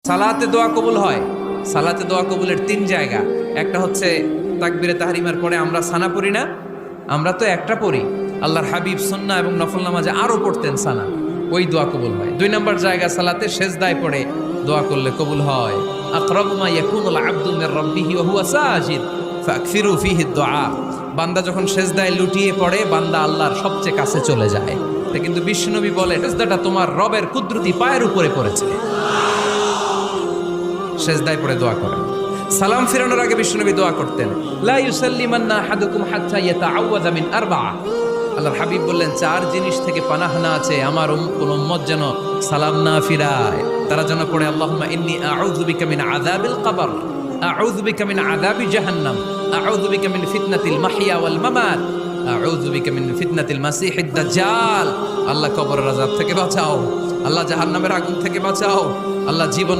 সালাতে দোয়া কবুল হয়। সালাতে দোয়া কবুলের 3 জায়গা। একটা হচ্ছে তাকবীরে তাহরিমার পরে আমরা সানা পড়ি না, আমরা তো একটা পড়ি। আল্লাহর হাবিব সুন্নাহ এবং নফল নামাজে আরো পড়তেন সানা, ওই দোয়া কবুল হয়। 2 নম্বর জায়গা সালাতে সেজদায় পড়ে দোয়া করলে কবুল হয়। আকরাবু মা ইয়াকুনুল আবদু মির রাব্বিহি ওয়া হুয়া সাজিদ ফাকসিরু ফিহি দুআ। বান্দা যখন সেজদায় লুটিয়ে পড়ে বান্দা আল্লাহর সবচেয়ে কাছে চলে যায়। কিন্তু বিশ্বনবী বলে সেজদাটা তোমার রবের কুদরতি পায়ের উপরে পড়েছে। সেজদায় পড়ে দোয়া করেন। সালাম ফিরানোর আগে বিশ্বনবী দোয়া করতেন, লা ইউসাল্লিমান্না আহাদুকুম হাত্তা ইয়াতাআওয়াযা মিন আরবা'a। আল্লাহর হাবিব বললেন 4 জিনিস থেকে পানাহ না আছে আমার কোন উম্মত যেন সালাম না ফিরায়। তারা যেন পড়ে আল্লাহুম্মা ইন্নী আউযু বিকা মিন আযাবিল কবর, আউযু বিকা মিন আযাবি জাহান্নাম, আউযু বিকা মিন ফিতনাতিল মাহইয়া ওয়াল মামাত, আউযু বিকা মিন ফিতনাতিল মাসিহিদ দাজ্জাল। আল্লাহ কবরের আযাব থেকে বাঁচাও, আল্লাহ জাহান্নামের আগুন থেকে বাঁচাও, আল্লাহ জীবন